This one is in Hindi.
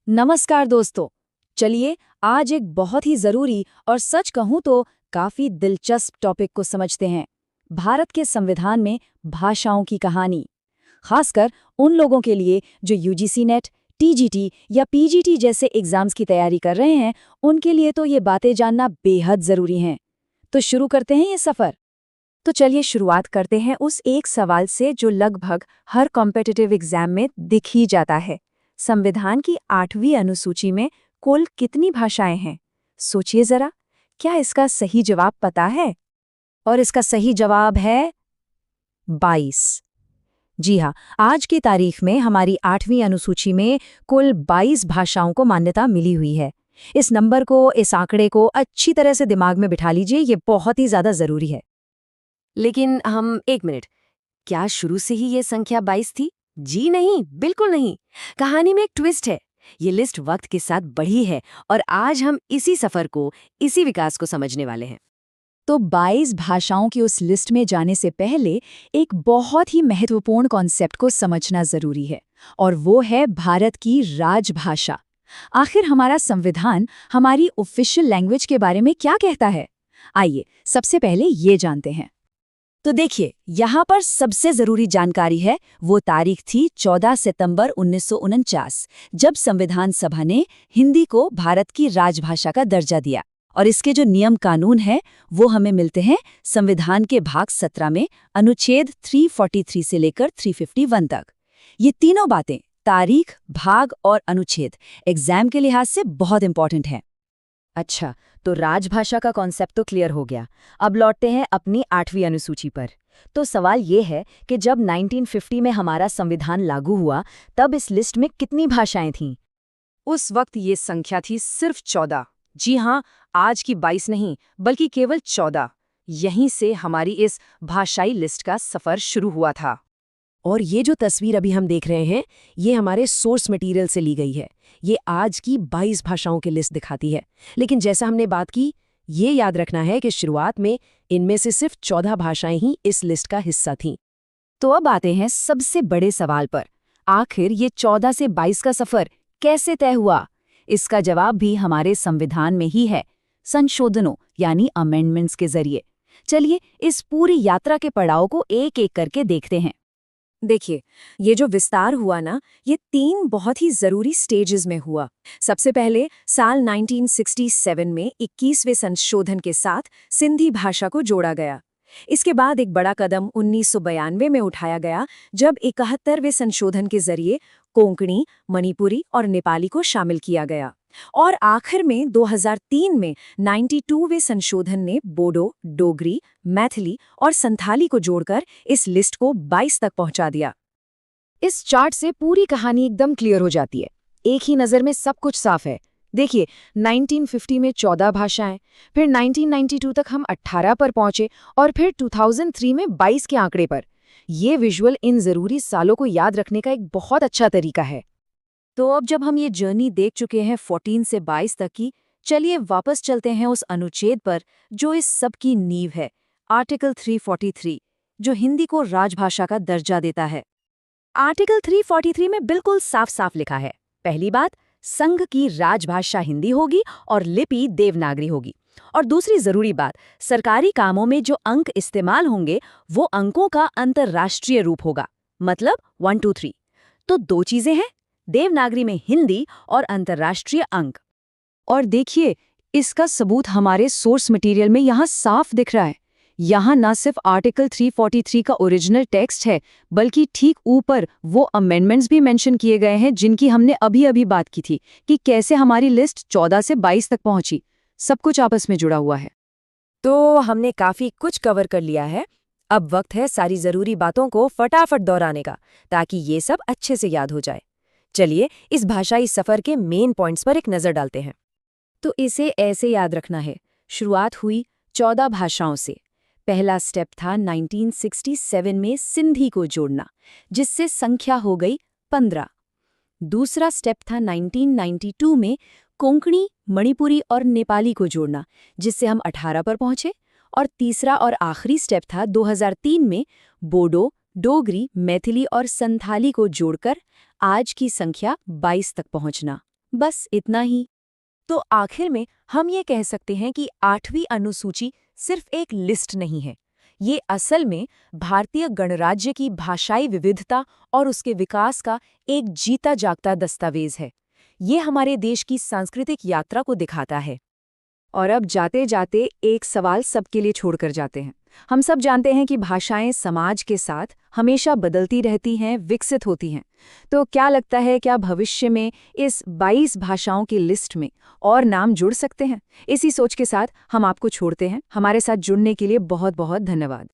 नमस्कार दोस्तों। चलिए आज एक बहुत ही जरूरी और सच कहूं तो काफी दिलचस्प टॉपिक को समझते हैं। भारत के संविधान में भाषाओं की कहानी, खासकर उन लोगों के लिए जो यूजीसी नेट, टीजीटी या पीजीटी जैसे एग्जाम्स की तैयारी कर रहे हैं। उनके लिए तो ये बातें जानना बेहद जरूरी हैं। तो शुरू करते हैं ये सफर। तो चलिए शुरुआत करते हैं उस एक सवाल से जो लगभग हर कॉम्पिटिटिव एग्जाम में दिख ही जाता है। संविधान की 8वीं अनुसूची में कुल कितनी भाषाएं हैं? सोचिए जरा, क्या इसका सही जवाब पता है? और इसका सही जवाब है 22। जी हाँ, आज की तारीख में हमारी 8वीं अनुसूची में कुल 22 भाषाओं को मान्यता मिली हुई है। इस नंबर को, इस आंकड़े को अच्छी तरह से दिमाग में बिठा लीजिए, ये बहुत ही ज्यादा जरूरी है। लेकिन हम एक मिनट, क्या शुरू से ही ये संख्या 22 थी? जी नहीं, बिल्कुल नहीं। कहानी में एक ट्विस्ट है। ये लिस्ट वक्त के साथ बढ़ी है और आज हम इसी सफर को, इसी विकास को समझने वाले हैं। तो 22 भाषाओं की उस लिस्ट में जाने से पहले एक बहुत ही महत्वपूर्ण कॉन्सेप्ट को समझना जरूरी है, और वो है भारत की राजभाषा। आखिर हमारा संविधान हमारी ऑफिशियल लैंग्वेज के बारे में क्या कहता है? आइए सबसे पहले ये जानते हैं। तो देखिए, यहाँ पर सबसे जरूरी जानकारी है, वो तारीख थी 14 सितंबर 1949, जब संविधान सभा ने हिंदी को भारत की राजभाषा का दर्जा दिया। और इसके जो नियम कानून हैं वो हमें मिलते हैं संविधान के भाग 17 में, अनुच्छेद 343 से लेकर 351 तक। ये तीनों बातें, तारीख, भाग और अनुच्छेद, एग्जाम के लिहाज से बहुत इंपॉर्टेंट हैं। अच्छा, तो राजभाषा का कॉन्सेप्ट तो क्लियर हो गया। अब लौटते हैं अपनी 8वीं अनुसूची पर। तो सवाल ये है कि जब 1950 में हमारा संविधान लागू हुआ, तब इस लिस्ट में कितनी भाषाएं थीं? उस वक्त ये संख्या थी सिर्फ 14। जी हाँ, आज की 22 नहीं, बल्कि केवल 14। यहीं से हमारी इस भाषाई लिस्ट का सफर शुरू हुआ था। और ये जो तस्वीर अभी हम देख रहे हैं, ये हमारे सोर्स मटेरियल से ली गई है। ये आज की 22 भाषाओं की लिस्ट दिखाती है। लेकिन जैसा हमने बात की, ये याद रखना है कि शुरुआत में इनमें से सिर्फ 14 भाषाएं ही इस लिस्ट का हिस्सा थीं। तो अब आते हैं सबसे बड़े सवाल पर। आखिर ये 14 से 22 का सफर कैसे तय हुआ? इसका जवाब भी हमारे संविधान में ही है, संशोधनों यानी अमेंडमेंट्स के जरिए। चलिए इस पूरी यात्रा के पड़ाव को एक एक करके देखते हैं। देखिए, ये जो विस्तार हुआ ना, ये 3 बहुत ही जरूरी स्टेजेस में हुआ। सबसे पहले साल 1967 में 21वें संशोधन के साथ सिंधी भाषा को जोड़ा गया। इसके बाद एक बड़ा कदम 1992 में उठाया गया, जब 71वें संशोधन के जरिए कोंकणी, मणिपुरी और नेपाली को शामिल किया गया। और आखिर में 2003 में 92वें संशोधन ने बोडो, डोगरी, मैथिली और संथाली को जोड़कर इस लिस्ट को 22 तक पहुंचा दिया। इस चार्ट से पूरी कहानी एकदम क्लियर हो जाती है। एक ही नज़र में सब कुछ साफ है। देखिए, 1950 में 14 भाषाएं, फिर 1992 तक हम 18 पर पहुंचे और फिर 2003 में 22 के आंकड़े पर। ये विजुअल इन ज़रूरी सालों को याद रखने का एक बहुत अच्छा तरीका है। तो अब जब हम ये जर्नी देख चुके हैं 14 से 22 तक की, चलिए वापस चलते हैं उस अनुच्छेद पर जो इस सब की नींव है, आर्टिकल 343, जो हिंदी को राजभाषा का दर्जा देता है। आर्टिकल 343 में बिल्कुल साफ साफ लिखा है, पहली बात, संघ की राजभाषा हिंदी होगी और लिपि देवनागरी होगी। और दूसरी जरूरी बात, सरकारी कामों में जो अंक इस्तेमाल होंगे वो अंकों का अंतर्राष्ट्रीय रूप होगा, मतलब 1 2 3। तो 2 चीजें हैं, देवनागरी में हिंदी और अंतर्राष्ट्रीय अंक। और देखिए, इसका सबूत हमारे सोर्स मटेरियल में यहाँ साफ दिख रहा है। यहाँ न सिर्फ आर्टिकल 343 का ओरिजिनल टेक्स्ट है, बल्कि ठीक ऊपर वो अमेंडमेंट्स भी मेंशन किए गए हैं जिनकी हमने अभी अभी बात की थी कि कैसे हमारी लिस्ट 14 से 22 तक पहुंची। सब कुछ आपस में जुड़ा हुआ है। तो हमने काफी कुछ कवर कर लिया है। अब वक्त है सारी जरूरी बातों को फटाफट दोहराने का, ताकि ये सब अच्छे से याद हो जाए। चलिए इस भाषाई सफर के मेन पॉइंट्स पर एक नजर डालते हैं। तो इसे ऐसे याद रखना है, शुरुआत हुई 14 भाषाओं से। पहला स्टेप था 1967 में सिंधी को जोड़ना, जिससे संख्या हो गई 15। दूसरा स्टेप था 1992 में कोंकणी, मणिपुरी और नेपाली को जोड़ना, जिससे हम 18 पर पहुंचे। और तीसरा और आखिरी स्टेप था 2003 में बोडो, डोगरी, मैथिली और संथाली को जोड़कर आज की संख्या 22 तक पहुंचना, बस इतना ही। तो आखिर में हम ये कह सकते हैं कि 8वीं अनुसूची सिर्फ एक लिस्ट नहीं है। ये असल में भारतीय गणराज्य की भाषाई विविधता और उसके विकास का एक जीता जागता दस्तावेज है। ये हमारे देश की सांस्कृतिक यात्रा को दिखाता है। और अब जाते जाते एक सवाल सबके लिए छोड़कर जाते हैं। हम सब जानते हैं कि भाषाएं समाज के साथ हमेशा बदलती रहती हैं, विकसित होती हैं। तो क्या लगता है, क्या भविष्य में इस 22 भाषाओं की लिस्ट में और नाम जुड़ सकते हैं? इसी सोच के साथ हम आपको छोड़ते हैं। हमारे साथ जुड़ने के लिए बहुत बहुत धन्यवाद।